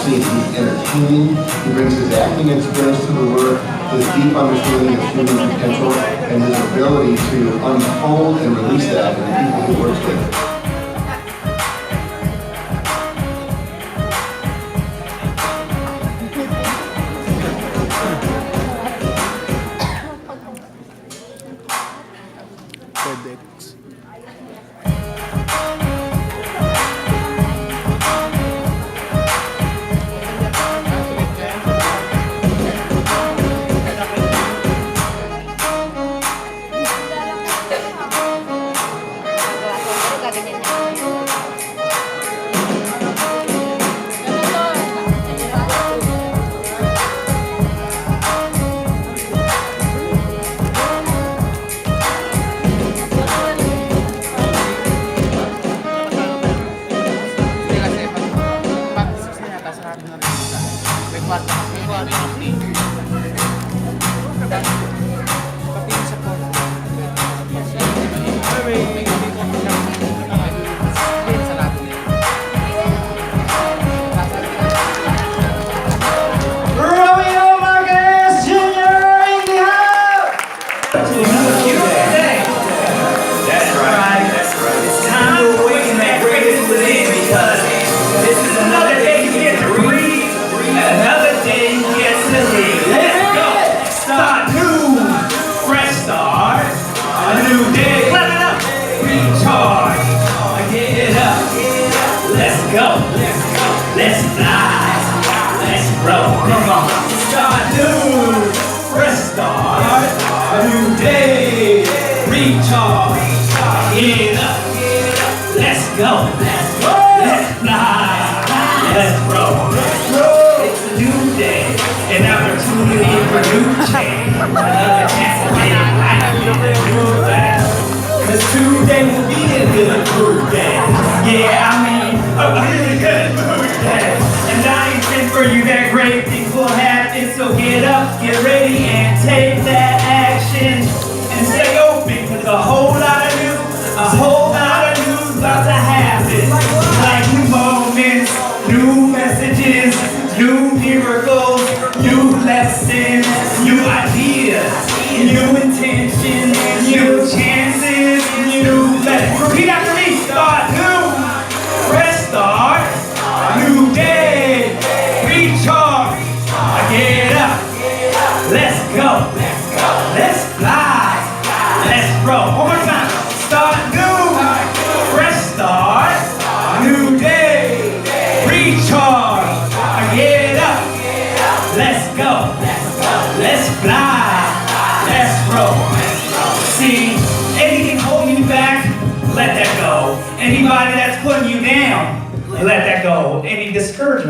scene. He's entertaining. He brings his acting experience to the work, his deep understanding of human potential, and his ability to unfold and release that in the people he works with.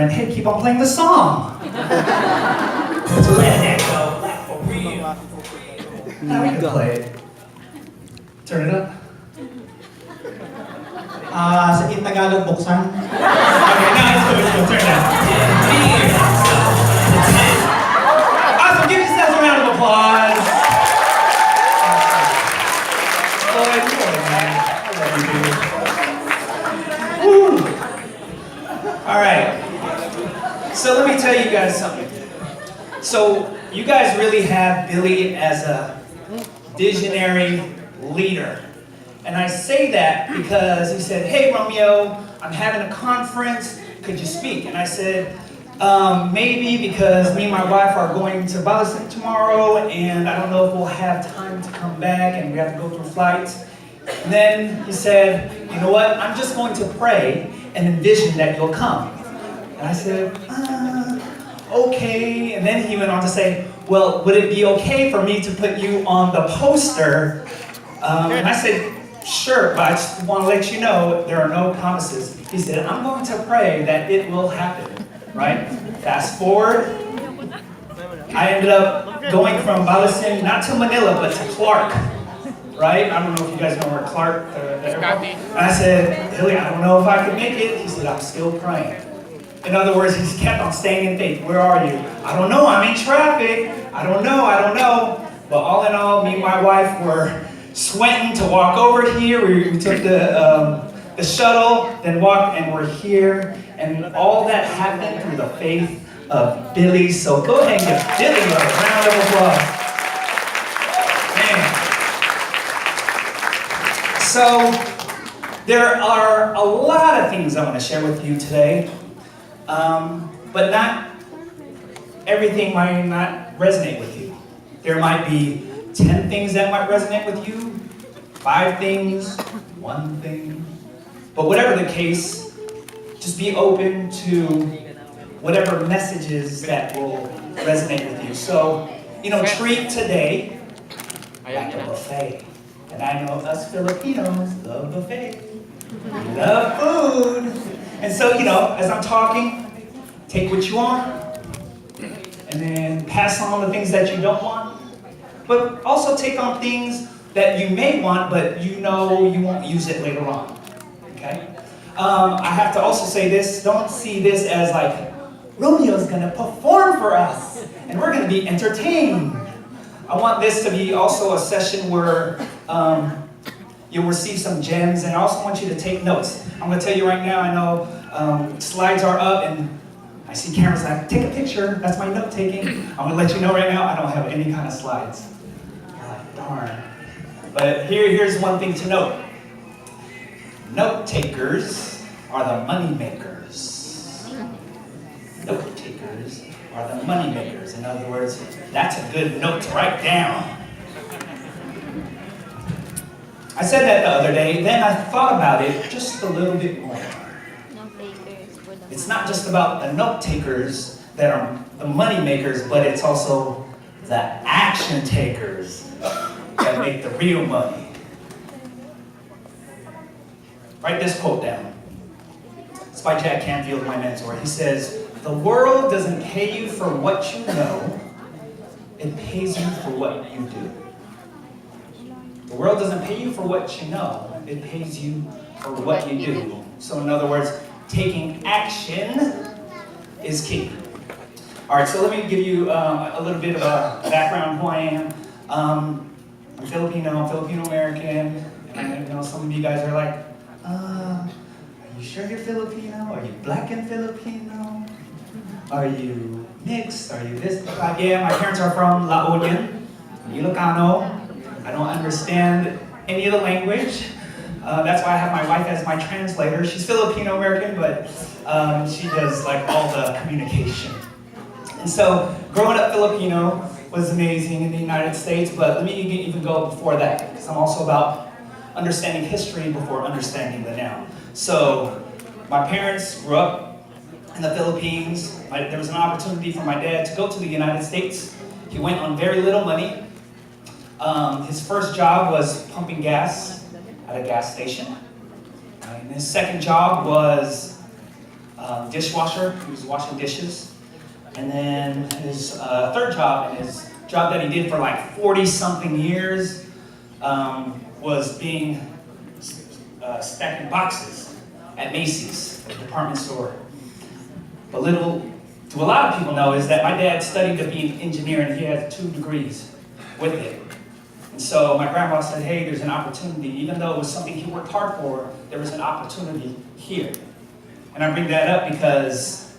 Hey, keep on playing the song. So let that go. Like for real. Now we can play it. Turn it up. Sa Tagalog buksan. Okay, now let's go. Turn it up. Awesome, give yourselves a round of applause. Oh, I love it, man. I love you, dude. Woo. All right. So let me tell you guys something. So you guys really have Billy as a visionary leader. And I say that because he said, hey Romeo, I'm having a conference, could you speak? And I said, maybe, because me and my wife are going to Boston tomorrow and I don't know if we'll have time to come back and we have to go through flights. And then he said, you know what, I'm just going to pray and envision that you'll come. And I said, okay. And then he went on to say, well, would it be okay for me to put you on the poster? And I said, sure, but I just want to let you know there are no promises. He said, I'm going to pray that it will happen, right? Fast forward, I ended up going from Balasin, not to Manila, but to Clark, right? I don't know if you guys know where Clark, the airport. And I said, Hilly, I don't know if I can make it. He said, I'm still praying. In other words, he's kept on staying in faith. Where are you? I don't know, I'm in traffic. I don't know. But all in all, me and my wife were sweating to walk over here. We took the the shuttle, then walked, and we're here. And all that happened through the faith of Billy. So go ahead and give Billy a round of applause. Man. So there are a lot of things I want to share with you today, but not everything might not resonate with you. There might be 10 things that might resonate with you, 5 things, 1 thing. But whatever the case, just be open to whatever messages that will resonate with you. So, treat today like a buffet. And I know us Filipinos love buffet. We love food. And so, as I'm talking, take what you want, and then pass on the things that you don't want. But also take on things that you may want, but you won't use it later on. Okay? I have to also say this, don't see this as like, Romeo's gonna perform for us, and we're gonna be entertained. I want this to be also a session where you'll receive some gems, and I also want you to take notes. I'm gonna tell you right now, I know slides are up, and I see cameras like, take a picture, that's my note taking. I'm gonna let you know right now, I don't have any kind of slides. You're like, darn. But here's one thing to note. Note takers are the money makers. Note takers are the money makers. In other words, that's a good note to write down. I said that the other day, then I thought about it just a little bit more. It's not just about the note takers that are the money makers, but it's also the action takers that make the real money. Write this quote down. It's by Jack Canfield, my mentor. He says, "The world doesn't pay you for what you know, it pays you for what you do." The world doesn't pay you for what you know, it pays you for what you do. So in other words, taking action is key. All right, so let me give you a little bit of a background who I am. I'm Filipino, I'm Filipino-American, and I know some of you guys are like, are you sure you're Filipino? Are you black and Filipino? Are you mixed? Are you this? Yeah, my parents are from La Union, Ilocano. I don't understand any of the language. That's why I have my wife as my translator. She's Filipino-American, but she does like all the communication. And so, growing up Filipino was amazing in the United States, but let me even go before that, because I'm also about understanding history before understanding the now. So, my parents grew up in the Philippines. There was an opportunity for my dad to go to the United States. He went on very little money. His first job was pumping gas at a gas station. And his second job was dishwasher. He was washing dishes. And then his third job, and his job that he did for like 40-something years, was being stacking boxes at Macy's, a department store. But little do a lot of people know is that my dad studied to be an engineer, and he had 2 degrees with it. And so my grandpa said, hey, there's an opportunity. Even though it was something he worked hard for, there was an opportunity here. And I bring that up because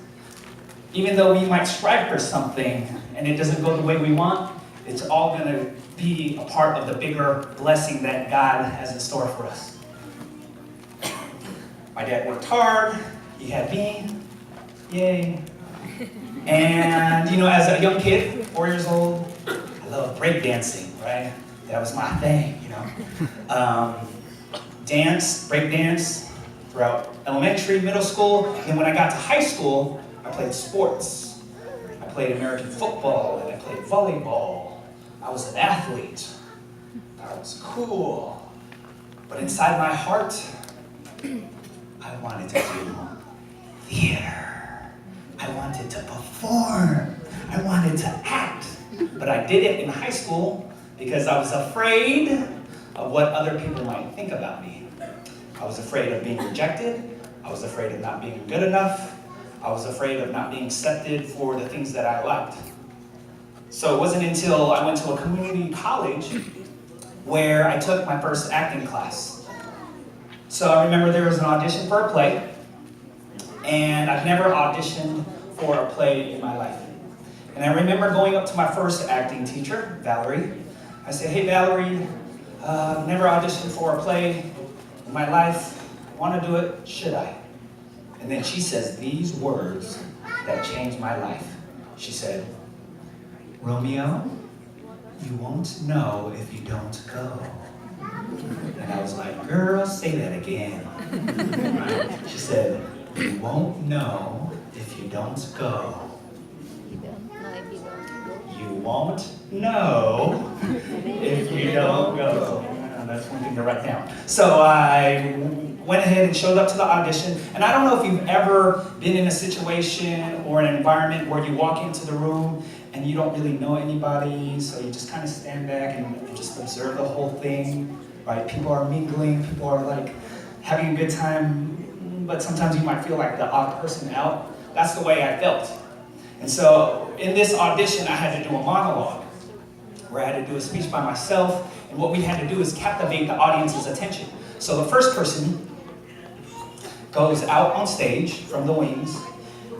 even though we might strive for something and it doesn't go the way we want, it's all going to be a part of the bigger blessing that God has in store for us. My dad worked hard. He had me. Yay. And, as a young kid, 4 years old, I loved breakdancing, right? That was my thing, Dance, breakdance, throughout elementary, middle school. And when I got to high school, I played sports. I played American football, and I played volleyball. I was an athlete. I was cool. But inside my heart, I wanted to do theater. I wanted to perform. I wanted to act. But I did it in high school because I was afraid of what other people might think about me. I was afraid of being rejected. I was afraid of not being good enough. I was afraid of not being accepted for the things that I liked. So it wasn't until I went to a community college where I took my first acting class. So I remember there was an audition for a play, and I've never auditioned for a play in my life. And I remember going up to my first acting teacher, Valerie. I said, hey Valerie, I've never auditioned for a play in my life. Want to do it? Should I? And then she says these words that changed my life. She said, Romeo, you won't know if you don't go. And I was like, girl, say that again. She said, you won't know if you don't go. You won't know if you don't go. That's one thing to write down. So I went ahead and showed up to the audition. And I don't know if you've ever been in a situation or an environment where you walk into the room and you don't really know anybody, so you just kind of stand back and just observe the whole thing, right? People are mingling, people are like having a good time, but sometimes you might feel like the odd person out. That's the way I felt. And so in this audition, I had to do a monologue where I had to do a speech by myself, and what we had to do is captivate the audience's attention. So the first person goes out on stage from the wings,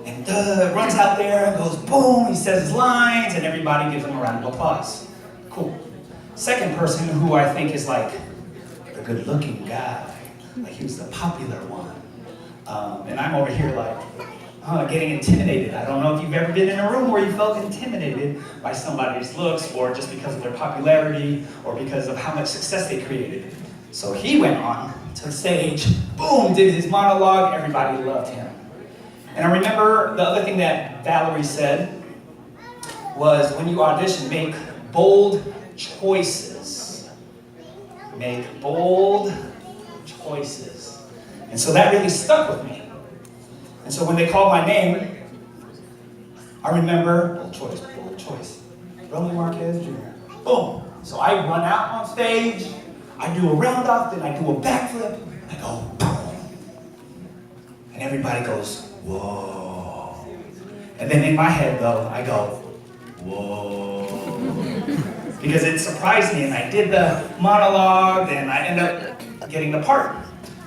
and runs out there and goes boom, he says his lines, and everybody gives him a round of applause. Cool. Second person, who I think is like the good-looking guy, like he was the popular one. And I'm over here like, getting intimidated. I don't know if you've ever been in a room where you felt intimidated by somebody's looks, or just because of their popularity, or because of how much success they created. So he went on to the stage, boom, did his monologue, everybody loved him. And I remember the other thing that Valerie said was, when you audition, make bold choices. Make bold choices. And so that really stuck with me. And so when they called my name, I remember, bold choice, Romeo Marquez Jr. Boom. So I run out on stage, I do a round off, then I do a backflip, I go boom. And everybody goes, whoa. And then in my head though, I go, whoa. Because it surprised me, and I did the monologue, and I ended up getting the part,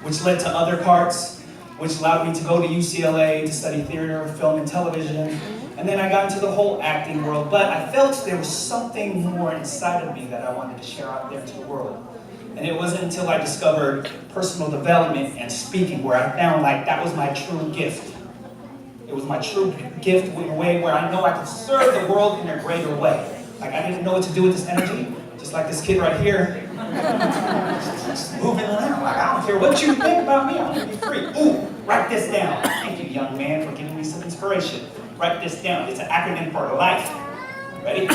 which led to other parts, which allowed me to go to UCLA to study theater, film, and television. And then I got into the whole acting world, but I felt there was something more inside of me that I wanted to share out there to the world. And it wasn't until I discovered personal development and speaking where I found like that was my true gift. It was my true gift in a way where I know I could serve the world in a greater way. Like I didn't know what to do with this energy, just like this kid right here. Just moving around, like I don't care what you think about me, I'm gonna be free. Ooh, write this down. Thank you, young man, for giving me some inspiration. Write this down, it's an acronym for life. Ready?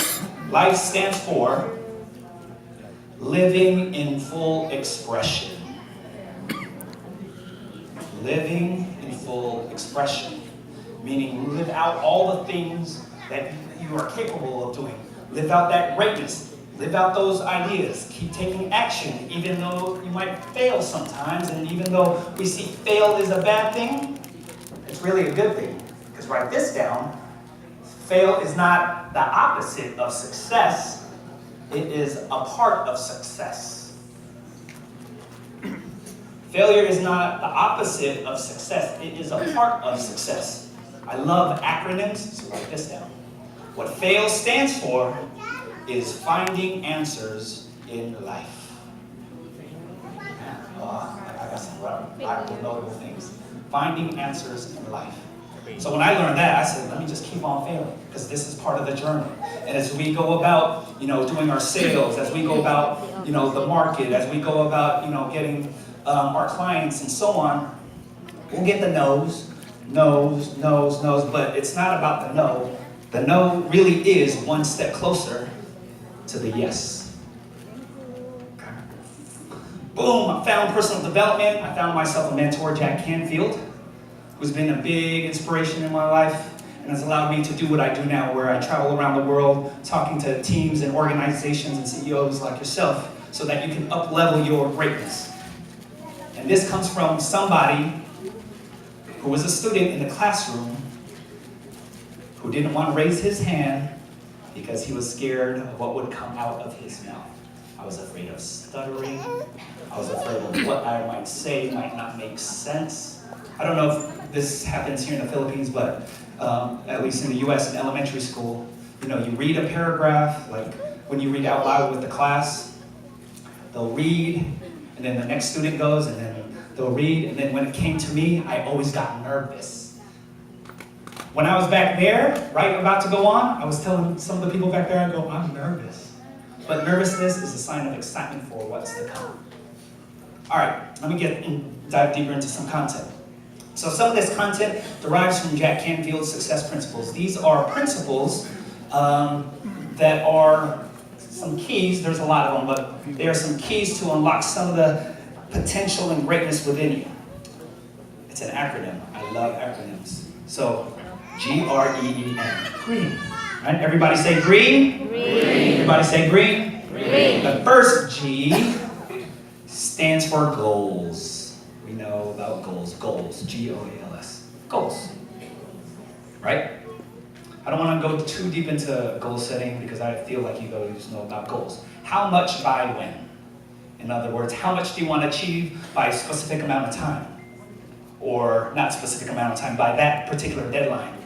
Life stands for living in full expression. Living in full expression. Meaning live out all the things that you are capable of doing. Live out that greatness. Live out those ideas. Keep taking action, even though you might fail sometimes. And even though we see fail is a bad thing, it's really a good thing. Because write this down. Fail is not the opposite of success. It is a part of success. Failure is not the opposite of success. It is a part of success. I love acronyms, so write this down. What FAIL stands for is finding answers in life. I got some notable things. Finding answers in life. So when I learned that, I said, let me just keep on failing, because this is part of the journey. And as we go about, doing our sales, as we go about, the market, as we go about, getting our clients and so on, we'll get the no's, but it's not about the no. The no really is one step closer to the yes. Boom, I found personal development. I found myself a mentor, Jack Canfield, who's been a big inspiration in my life and has allowed me to do what I do now, where I travel around the world talking to teams and organizations and CEOs like yourself so that you can up-level your greatness. And this comes from somebody who was a student in the classroom who didn't want to raise his hand because he was scared of what would come out of his mouth. I was afraid of stuttering. I was afraid of what I might say might not make sense. I don't know if this happens here in the Philippines, but at least in the US in elementary school, you know, you read a paragraph, like when you read out loud with the class, they'll read, and then the next student goes, and then they'll read, and then when it came to me, I always got nervous. When I was back there, right, about to go on, I was telling some of the people back there, I go, I'm nervous. But nervousness is a sign of excitement for what's to come. All right, let me dive deeper into some content. So some of this content derives from Jack Canfield's success principles. These are principles that are some keys. There's a lot of them, but they are some keys to unlock some of the potential and greatness within you. It's an acronym. I love acronyms. So, G-R-E-E-N. Green. Right? Everybody say green. Green. Everybody say green. Green. The first G stands for goals. We know about goals. Goals. G-O-A-L-S. Goals. Right? I don't want to go too deep into goal setting because I feel like you guys know about goals. How much by when? In other words, how much do you want to achieve by a specific amount of time? Or not specific amount of time, by that particular deadline.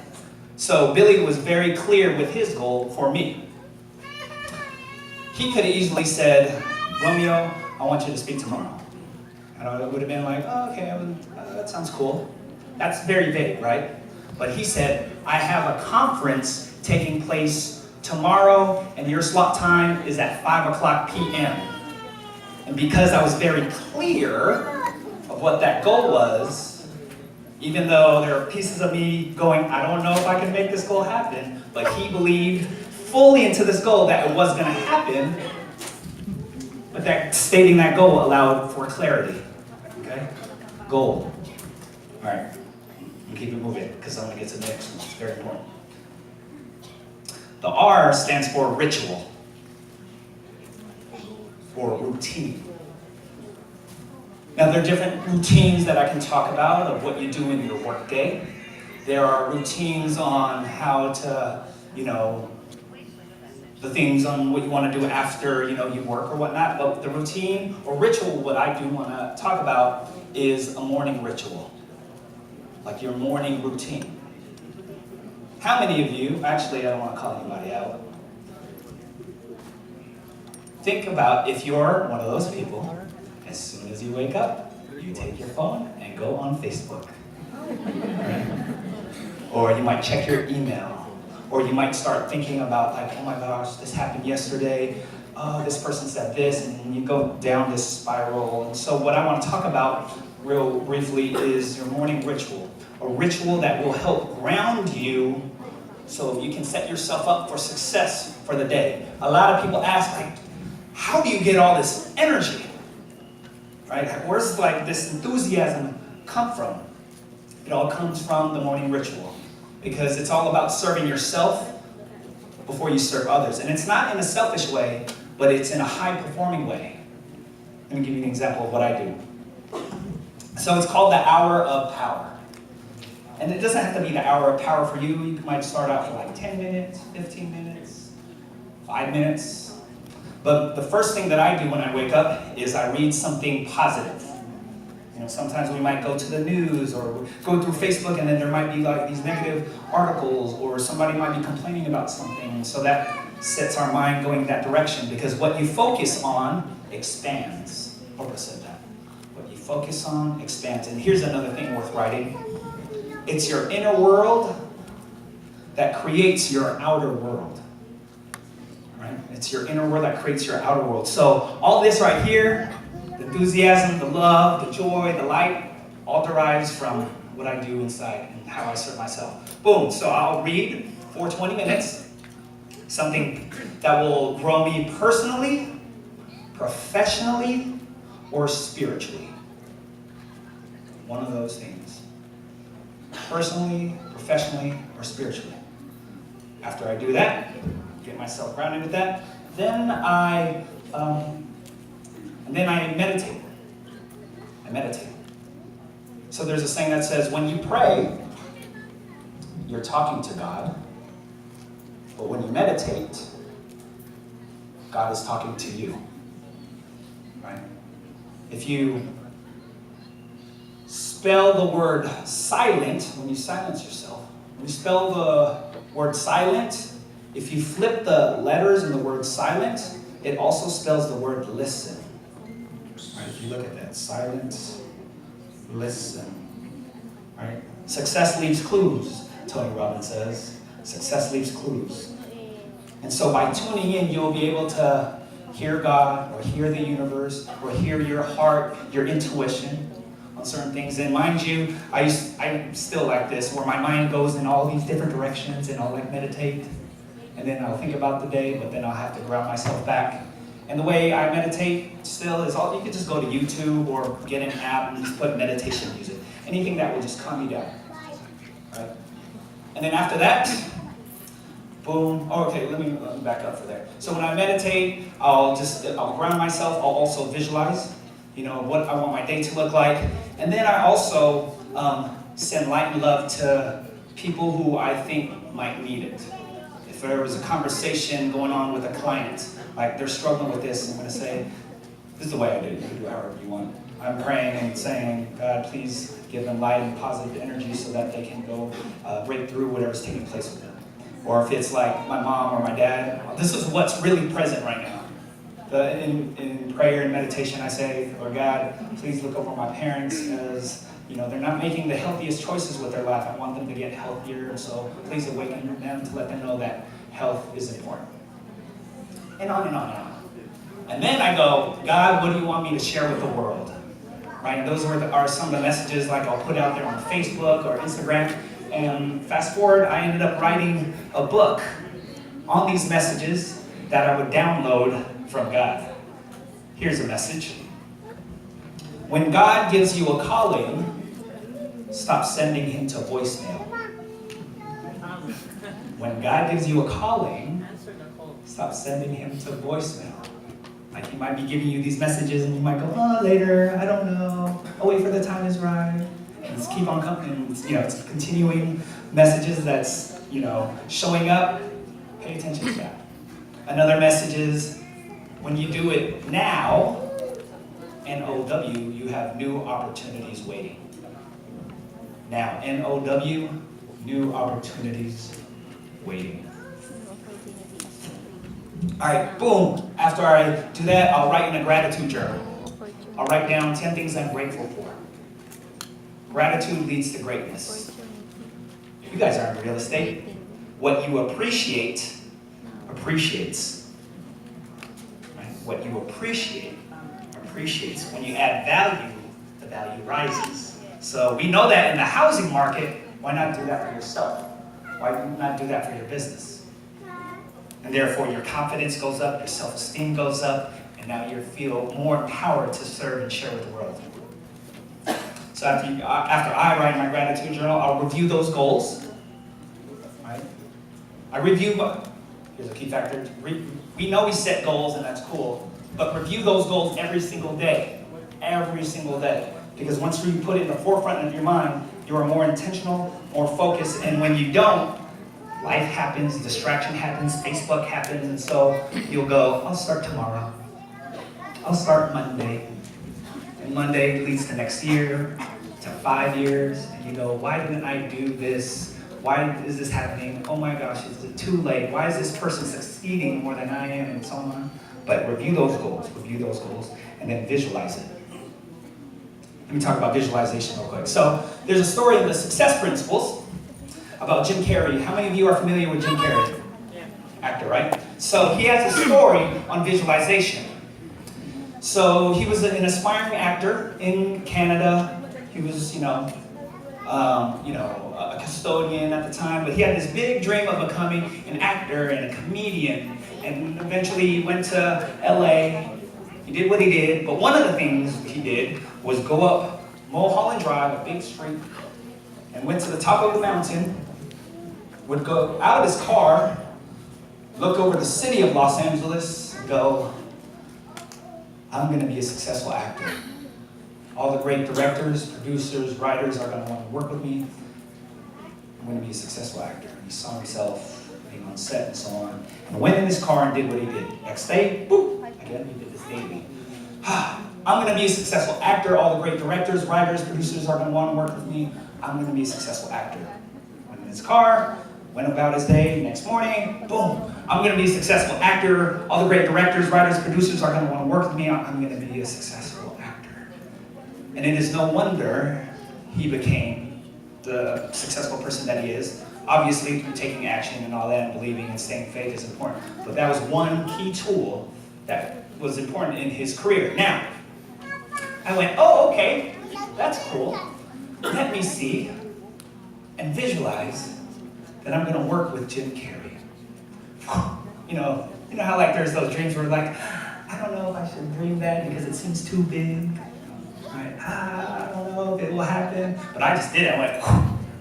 So Billy was very clear with his goal for me. He could have easily said, Romeo, I want you to speak tomorrow. And I would have been like, oh, okay, that sounds cool. That's very vague, right? But he said, I have a conference taking place tomorrow, and your slot time is at 5 o'clock p.m. And because I was very clear of what that goal was, even though there are pieces of me going, I don't know if I can make this goal happen, but he believed fully into this goal that it was going to happen, but that stating that goal allowed for clarity. Okay? Goal. All right. Keep it moving, because I want to get to the next one. It's very important. The R stands for ritual, or routine. Now, there are different routines that I can talk about of what you do in your workday. There are routines on how to, the things on what you want to do after, you work or whatnot. But the routine or ritual, what I do want to talk about is a morning ritual. Like your morning routine. How many of you, actually I don't want to call anybody out, think about if you're one of those people, as soon as you wake up, you take your phone and go on Facebook. Right? Or you might check your email. Or you might start thinking about like, oh my gosh, this happened yesterday, this person said this, and you go down this spiral. And so what I want to talk about real briefly is your morning ritual. A ritual that will help ground you so you can set yourself up for success for the day. A lot of people ask, like, how do you get all this energy? Right? Where's like this enthusiasm come from? It all comes from the morning ritual. Because it's all about serving yourself before you serve others. And it's not in a selfish way, but it's in a high-performing way. Let me give you an example of what I do. So it's called the hour of power. And it doesn't have to be the hour of power for you. You might start out for like 10 minutes, 15 minutes, 5 minutes. But the first thing that I do when I wake up is I read something positive. Sometimes we might go to the news or go through Facebook, and then there might be like these negative articles, or somebody might be complaining about something. So that sets our mind going in that direction, because what you focus on expands. Oprah said that. What you focus on expands. And here's another thing worth writing. It's your inner world that creates your outer world. Right? It's your inner world that creates your outer world. So all this right here, the enthusiasm, the love, the joy, the light, all derives from what I do inside and how I serve myself. Boom. So I'll read for 20 minutes, something that will grow me personally, professionally, or spiritually. One of those things. Personally, professionally, or spiritually. After I do that, get myself grounded with that, then I meditate. I meditate. So there's a saying that says, when you pray, you're talking to God. But when you meditate, God is talking to you. If you spell the word silent, when you silence yourself, when you spell the word silent, if you flip the letters in the word silent, it also spells the word listen. Right, if you look at that, silent, listen. Right? Success leaves clues, Tony Robbins says. Success leaves clues. And so by tuning in, you'll be able to hear God, or hear the universe, or hear your heart, your intuition on certain things. And mind you, I'm still like this, where my mind goes in all these different directions, and I'll like meditate, and then I'll think about the day, but then I'll have to ground myself back. And the way I meditate still is you can just go to YouTube or get an app and just put meditation music. Anything that will just calm you down. Right? And then after that, boom. Oh, okay, let me back up for there. So when I meditate, I'll ground myself. I'll also visualize, what I want my day to look like. And then I also send light and love to people who I think might need it. If there was a conversation going on with a client, like they're struggling with this, I'm going to say, this is the way I do it. You can do it however you want. I'm praying and saying, God, please give them light and positive energy so that they can go break through whatever's taking place with them. Or if it's like my mom or my dad, this is what's really present right now. In prayer and meditation, I say, Lord God, please look over my parents as they're not making the healthiest choices with their life. I want them to get healthier, and so please awaken them to let them know that health is important. And on and on and on. And then I go, God, what do you want me to share with the world? Right? And those are some of the messages like I'll put out there on Facebook or Instagram. And fast forward, I ended up writing a book on these messages that I would download from God. Here's a message. When God gives you a calling, stop sending him to voicemail. When God gives you a calling, stop sending him to voicemail. Like he might be giving you these messages and you might go, oh, later, I don't know. I'll wait for the time is right. And just keep on coming. It's continuing messages that's, showing up. Pay attention to that. Another message is, when you do it now, N-O-W, you have new opportunities waiting. Now, N-O-W, new opportunities waiting. All right, boom. After I do that, I'll write in a gratitude journal. I'll write down 10 things I'm grateful for. Gratitude leads to greatness. You guys are in real estate. What you appreciate, appreciates. Right? What you appreciate, appreciates. When you add value, the value rises. So we know that in the housing market. Why not do that for yourself? Why not do that for your business? And therefore your confidence goes up, your self-esteem goes up, and now you feel more empowered to serve and share with the world. So after I write my gratitude journal, I'll review those goals. Right? I review, here's a key factor, we know we set goals and that's cool, but review those goals every single day. Every single day. Because once you put it in the forefront of your mind, you are more intentional, more focused, and when you don't, life happens, distraction happens, Facebook happens, and so you'll go, I'll start tomorrow. I'll start Monday. And Monday leads to next year, to 5 years, and you go, why didn't I do this? Why is this happening? Oh my gosh, is it too late? Why is this person succeeding more than I am, and so on? But review those goals, and then visualize it. Let me talk about visualization real quick. So there's a story in the Success Principles about Jim Carrey. How many of you are familiar with Jim Carrey? Yeah. Actor, right? So he has a story on visualization. So he was an aspiring actor in Canada. He was, a custodian at the time, but he had this big dream of becoming an actor and a comedian. And eventually he went to LA. He did what he did, but one of the things he did was go up Mulholland Drive, a big street, and went to the top of the mountain, would go out of his car, look over the city of Los Angeles, and go, I'm going to be a successful actor. All the great directors, producers, writers are going to want to work with me. I'm going to be a successful actor. He saw himself being on set and so on. And went in his car and did what he did. Next day, boop, again, he did this daily. I'm going to be a successful actor. All the great directors, writers, producers are going to want to work with me. I'm going to be a successful actor. Went in his car, went about his day. Next morning, boom, I'm going to be a successful actor. All the great directors, writers, producers are going to want to work with me. I'm going to be a successful actor. And it is no wonder he became the successful person that he is. Obviously, taking action and all that, and believing and staying faith is important. But that was one key tool that was important in his career. Now, I went, oh, okay, that's cool. Let me see and visualize that I'm going to work with Jim Carrey. You know how like there's those dreams where like, I don't know if I should dream that because it seems too big. Right? I don't know if it will happen. But I just did it. I went,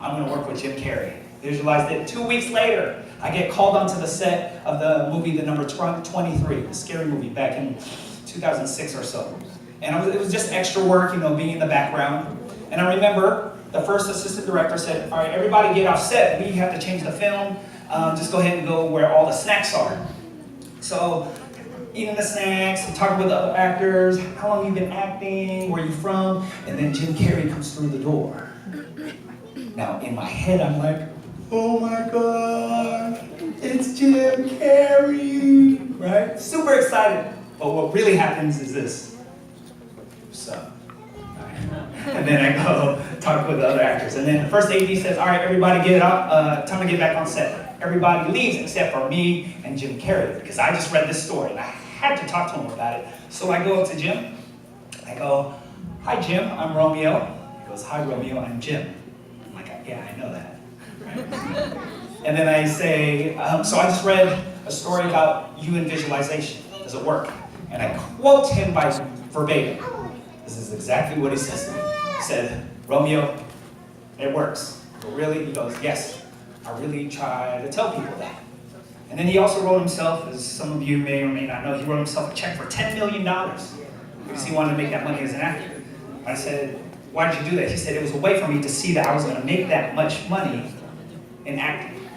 I'm going to work with Jim Carrey. Visualized it. 2 weeks later, I get called onto the set of the movie, the number 23, the scary movie back in 2006 or so. And it was just extra work, being in the background. And I remember the first assistant director said, all right, everybody get off set. We have to change the film. Just go ahead and go where all the snacks are. So, eating the snacks, talking with the other actors, how long you been acting, where you from, and then Jim Carrey comes through the door. Now, in my head, I'm like, oh my God, it's Jim Carrey, right? Super excited. But what really happens is this. So, and then I go talk with the other actors. And then the first AD says, all right, everybody get up, time to get back on set. Everybody leaves except for me and Jim Carrey, because I just read this story and I had to talk to him about it. So I go up to Jim. I go, hi Jim, I'm Romeo. He goes, hi Romeo, I'm Jim. I'm like, yeah, I know that. And then I say, so I just read a story about you and visualization. Does it work? And I quote him by verbatim. This is exactly what he says to me. He said, Romeo, it works. But really? He goes, yes. I really try to tell people that. And then he also wrote himself, as some of you may or may not know, he wrote himself a check for $10 million because he wanted to make that money as an actor. I said, why did you do that? He said, it was a way for me to see that I was going to make that much money in acting.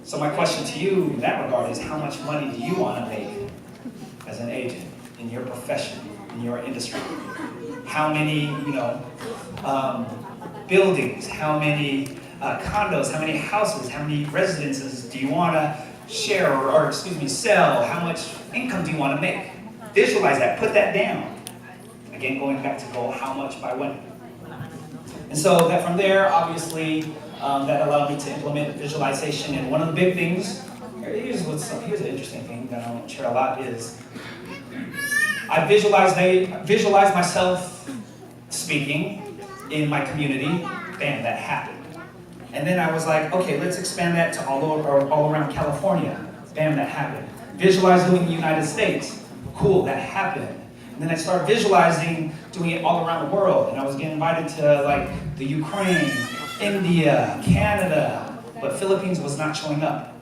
So my question to you in that regard is, how much money do you want to make as an agent in your profession, in your industry? How many, buildings, how many condos, how many houses, how many residences do you want to share or sell? How much income do you want to make? Visualize that, put that down. Again, going back to goal, how much by when? And so that from there, obviously, that allowed me to implement visualization. And one of the big things, here's an interesting thing that I don't share a lot, is I visualize myself speaking in my community. Bam, that happened. And then I was like, okay, let's expand that to all around California. Bam, that happened. Visualize doing the United States. Cool, that happened. And then I started visualizing doing it all around the world. And I was getting invited to like the Ukraine, India, Canada, but Philippines was not showing up.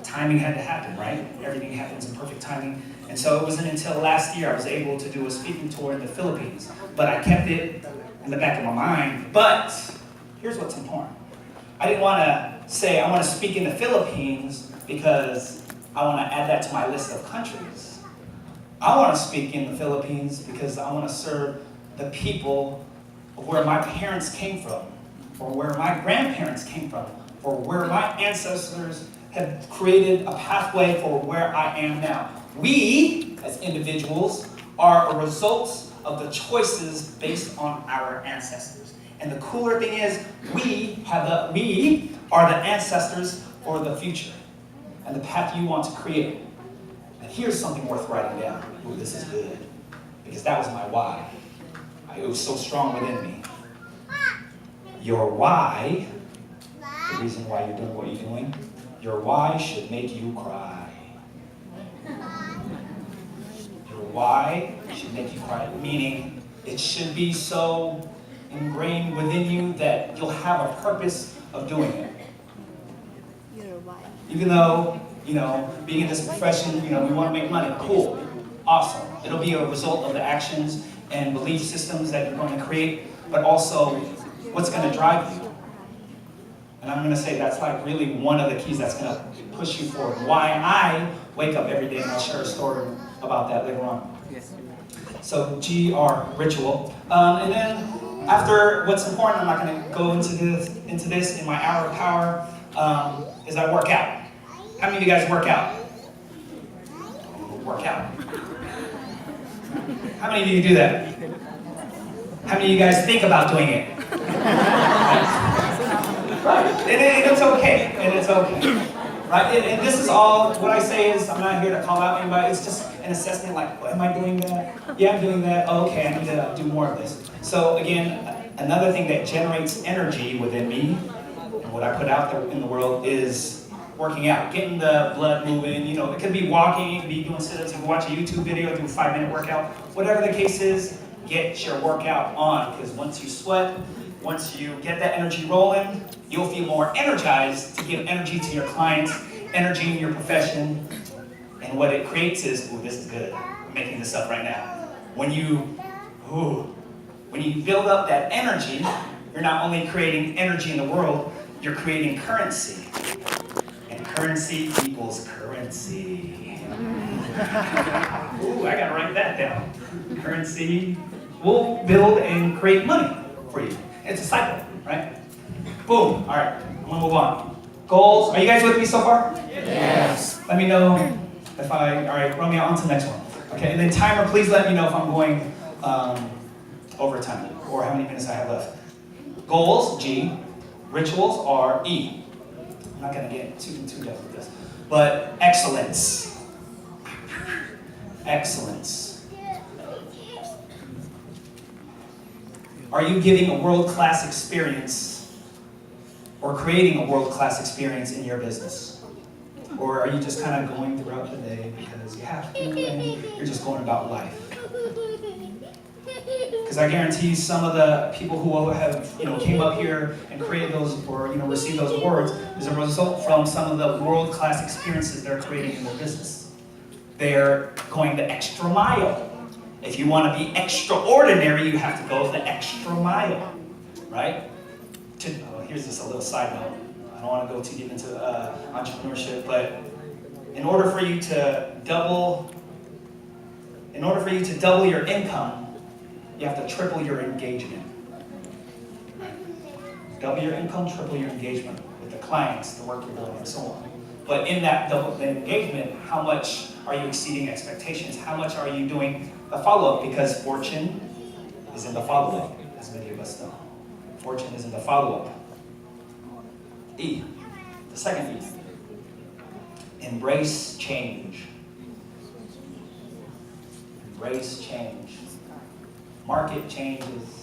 Timing had to happen, right? Everything happens in perfect timing. And so it wasn't until last year I was able to do a speaking tour in the Philippines. But I kept it in the back of my mind. But here's what's important. I didn't want to say I want to speak in the Philippines because I want to add that to my list of countries. I want to speak in the Philippines because I want to serve the people of where my parents came from, or where my grandparents came from, or where my ancestors have created a pathway for where I am now. We, as individuals, are a result of the choices based on our ancestors. And the cooler thing is, we are the ancestors for the future and the path you want to create. And here's something worth writing down. Ooh, this is good. Because that was my why. It was so strong within me. Your why, the reason why you're doing what you're doing, your why should make you cry. Your why should make you cry. Meaning, it should be so ingrained within you that you'll have a purpose of doing it. Even though, being in this profession, we want to make money. Cool. Awesome. It'll be a result of the actions and belief systems that you're going to create, but also what's going to drive you. And I'm going to say that's like really one of the keys that's going to push you forward. Why I wake up every day, and I'll share a story about that later on. So GR, ritual. And then after what's important, I'm not going to go into this in my hour of power, is I work out. How many of you guys work out? Work out. How many of you do that? How many of you guys think about doing it? Right. And it's okay. And it's okay. Right? And this is all, what I say is, I'm not here to call out anybody, it's just an assessment like, am I doing that? Yeah, I'm doing that. Oh, okay, I need to do more of this. So again, another thing that generates energy within me, and what I put out there in the world is working out, getting the blood moving. You know, it could be walking, it could be doing sit-ups, you can watch a YouTube video, do a 5-minute workout. Whatever the case is, get your workout on, because once you sweat, once you get that energy rolling, you'll feel more energized to give energy to your clients, energy in your profession. And what it creates is, ooh, this is good. I'm making this up right now. When you build up that energy, you're not only creating energy in the world, you're creating currency. And currency equals currency. Ooh, I gotta write that down. Currency will build and create money for you. It's a cycle, right? Boom. All right, I'm gonna move on. Goals. Are you guys with me so far? Yes. Let me know if all right, run me on to the next one. Okay, and then timer, please let me know if I'm going over time or how many minutes I have left. Goals, G. Rituals, R, E. I'm not gonna get too depth with this. But excellence. Excellence. Are you giving a world-class experience or creating a world-class experience in your business? Or are you just kind of going throughout the day because you have to and you're just going about life? Because I guarantee some of the people who have, came up here and created those or, received those awards is a result from some of the world-class experiences they're creating in their business. They're going the extra mile. If you want to be extraordinary, you have to go the extra mile, right? Here's just a little side note. I don't want to go too deep into entrepreneurship, but in order for you to double your income, you have to triple your engagement. Double your income, triple your engagement with the clients, the work you're doing, and so on. But in that double engagement, how much are you exceeding expectations? How much are you doing the follow-up? Because fortune is in the follow-up, as many of us know. Fortune is in the follow-up. E, the second E. Embrace change. Embrace change. Market changes.